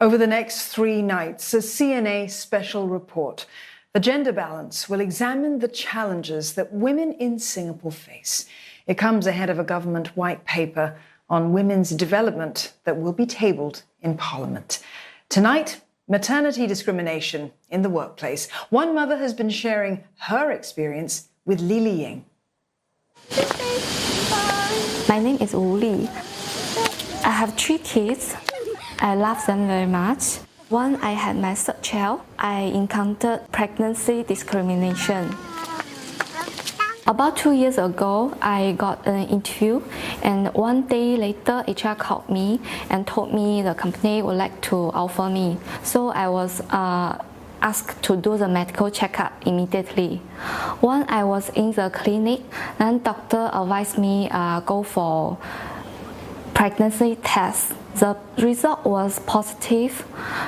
Over the next 3 nights, a CNA special report. The Gender Balance will examine the challenges that women in Singapore face. It comes ahead of a government white paper on women's development that will be tabled in Parliament. Tonight, maternity discrimination in the workplace. One mother has been sharing her experience with Li Ying. My name is Wu Li. I have 3 kids. I love them very much. When I had my third child, I encountered pregnancy discrimination. About 2 years ago, I got an interview, and 1 day later, HR called me and told me the company would like to offer me. So I was asked to do the medical checkup immediately. When I was in the clinic, then doctor advised me go for pregnancy test. The result was positive,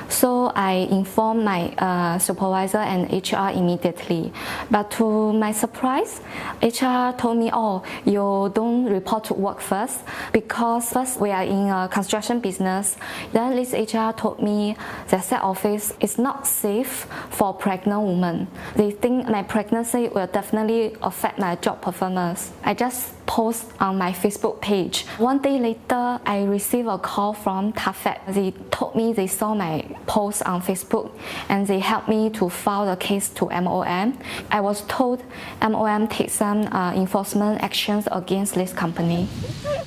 so I informed my supervisor and HR immediately. But to my surprise, HR told me, "Oh, you don't report to work first, because first we are in a construction business." Then this HR told me the set office is not safe for pregnant women. They think my pregnancy will definitely affect my job performance. I just post on my Facebook page. 1 day later, I received a call from TAFET. They told me they saw my post on Facebook and they helped me to file the case to MOM. I was told MOM takes some enforcement actions against this company.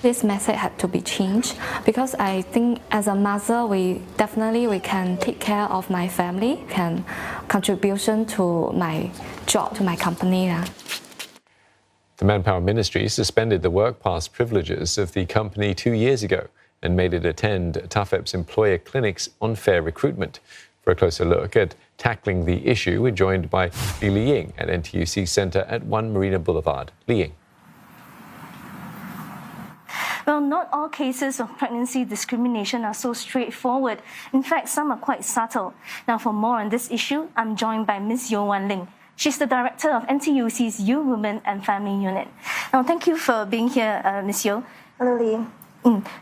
This message had to be changed because I think as a mother, we can take care of my family, can contribution to my job, to my company. The Manpower Ministry suspended the work pass privileges of the company 2 years ago and made it attend TAFEP's employer clinics on fair recruitment. For a closer look at tackling the issue, we're joined by Li Ying at NTUC Centre at 1 Marina Boulevard. Li Ying. Well, not all cases of pregnancy discrimination are so straightforward. In fact, some are quite subtle. Now, for more on this issue, I'm joined by Ms. Yeo Wan Ling. She's the director of NTUC's Youth, Women and Family Unit. Now, thank you for being here, Ms. Yeo. Hello, Lee.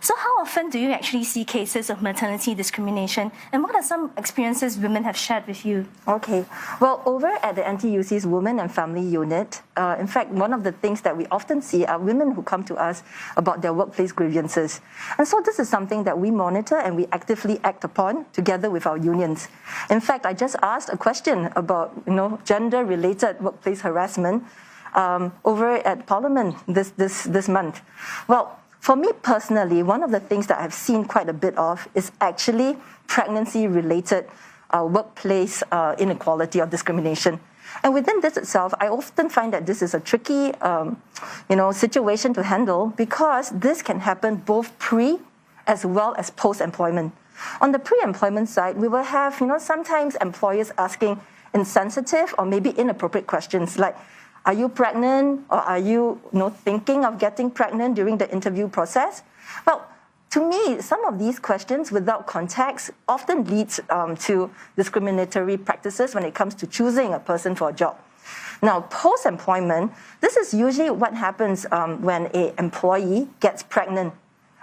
So how often do you actually see cases of maternity discrimination, and what are some experiences women have shared with you? Okay. Well, over at the NTUC's Women and Family Unit, in fact, one of the things that we often see are women who come to us about their workplace grievances. And so this is something that we monitor and we actively act upon together with our unions. In fact, I just asked a question about, gender-related workplace harassment over at Parliament this month. Well, for me personally, one of the things that I've seen quite a bit of is actually pregnancy-related workplace inequality or discrimination. And within this itself, I often find that this is a tricky, situation to handle because this can happen both pre as well as post-employment. On the pre-employment side, we will have, sometimes employers asking insensitive or maybe inappropriate questions like, are you pregnant, or are you thinking of getting pregnant during the interview process? Well, to me, some of these questions without context often leads to discriminatory practices when it comes to choosing a person for a job. Now, post-employment, this is usually what happens when an employee gets pregnant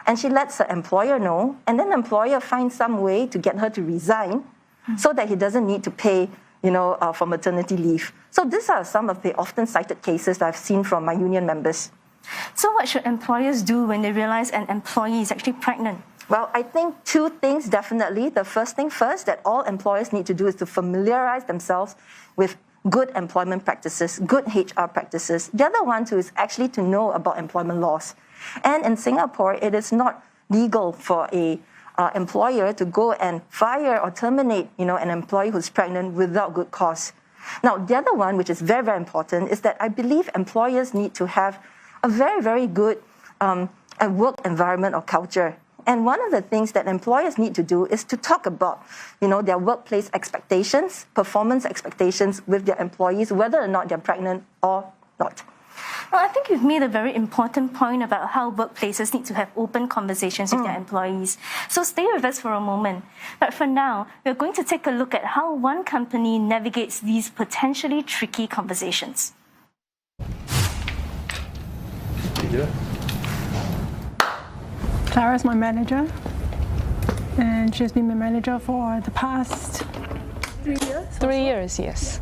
and she lets the employer know, and then the employer finds some way to get her to resign so that he doesn't need to pay for maternity leave. So these are some of the often cited cases that I've seen from my union members. So what should employers do when they realize an employee is actually pregnant? Well, I think 2 things definitely. The first thing first that all employers need to do is to familiarize themselves with good employment practices, good HR practices. The other one too is actually to know about employment laws. And in Singapore, it is not legal for a employer to go and fire or terminate, an employee who's pregnant without good cause. Now, the other one, which is very, very important, is that I believe employers need to have a very, very good work environment or culture. And one of the things that employers need to do is to talk about, their workplace expectations, performance expectations with their employees, whether or not they're pregnant or not. Well, I think you've made a very important point about how workplaces need to have open conversations with their employees. So stay with us for a moment. But for now, we're going to take a look at how one company navigates these potentially tricky conversations. Clara's my manager. And she's been my manager for the past 3 years? 3 years, yes.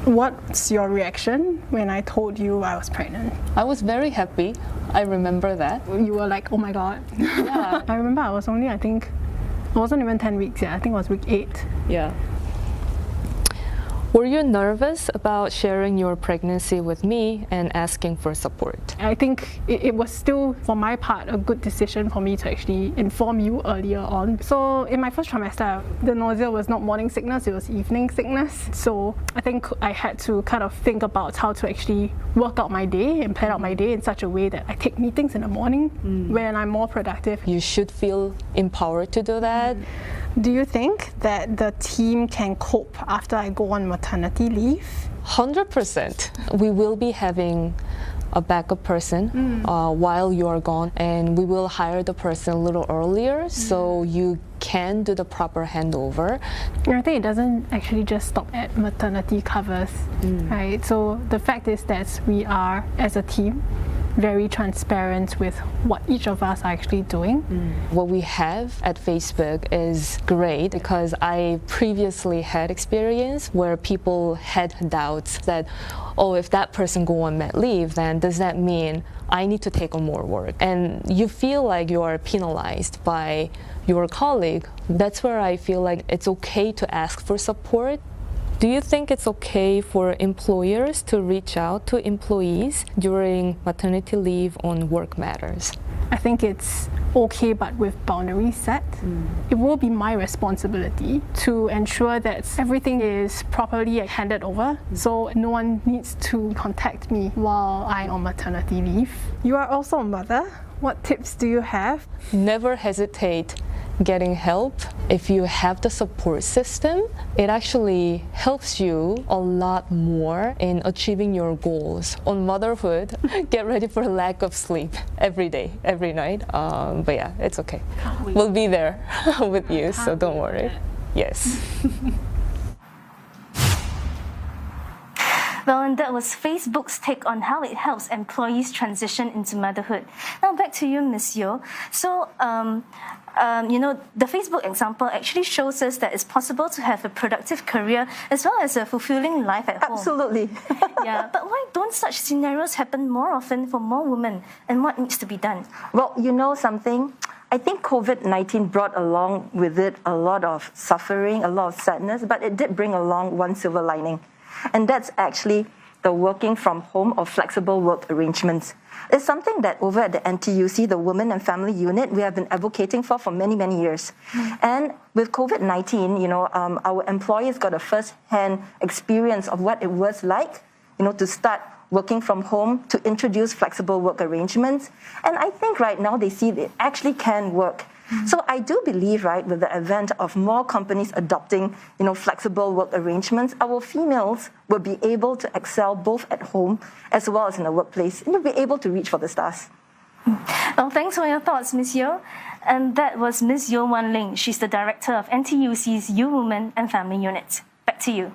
What's your reaction when I told you I was pregnant? I was very happy. I remember that. You were like, oh my God. Yeah. I remember I was only, I wasn't even 10 weeks yet. I think it was week 8. Yeah. Were you nervous about sharing your pregnancy with me and asking for support? I think it was still, for my part, a good decision for me to actually inform you earlier on. So in my first trimester, the nausea was not morning sickness, it was evening sickness. So I think I had to kind of think about how to actually work out my day and plan out my day in such a way that I take meetings in the morning when I'm more productive. You should feel empowered to do that. Do you think that the team can cope after I go on maternity leave? 100%. We will be having a backup person while you are gone, and we will hire the person a little earlier so you can do the proper handover. I think it doesn't actually just stop at maternity covers, right? So the fact is that we are, as a team, very transparent with what each of us are actually doing. What we have at Facebook is great because I previously had experience where people had doubts that, oh, if that person go on mat leave, then does that mean I need to take on more work? And you feel like you are penalized by your colleague. That's where I feel like it's okay to ask for support. Do you think it's okay for employers to reach out to employees during maternity leave on work matters? I think it's okay, but with boundaries set. It will be my responsibility to ensure that everything is properly handed over, so no one needs to contact me while I'm on maternity leave. You are also a mother. What tips do you have? Never hesitate getting help. If you have the support system, it actually helps you a lot more in achieving your goals. On motherhood, get ready for lack of sleep every day, every night. But yeah, it's okay. We'll be there with you, so don't worry. Yes. Well, and that was Facebook's take on how it helps employees transition into motherhood. Now back to you, Ms. Yeo. So, the Facebook example actually shows us that it's possible to have a productive career as well as a fulfilling life at home. Absolutely. Yeah, but why don't such scenarios happen more often for more women, and what needs to be done? Well, you know something? I think COVID-19 brought along with it a lot of suffering, a lot of sadness, but it did bring along one silver lining. And that's actually the working from home or flexible work arrangements. It's something that over at the NTUC, the Women and Family Unit, we have been advocating for many, many years. And with COVID-19, our employees got a first-hand experience of what it was like, to start working from home, to introduce flexible work arrangements. And I think right now they see that it actually can work. So I do believe, right, with the advent of more companies adopting, flexible work arrangements, our females will be able to excel both at home as well as in the workplace, and will be able to reach for the stars. Well, thanks for your thoughts, Ms. Yeo. And that was Ms. Yeo Wan Ling. She's the director of NTUC's U Women and Family Unit. Back to you.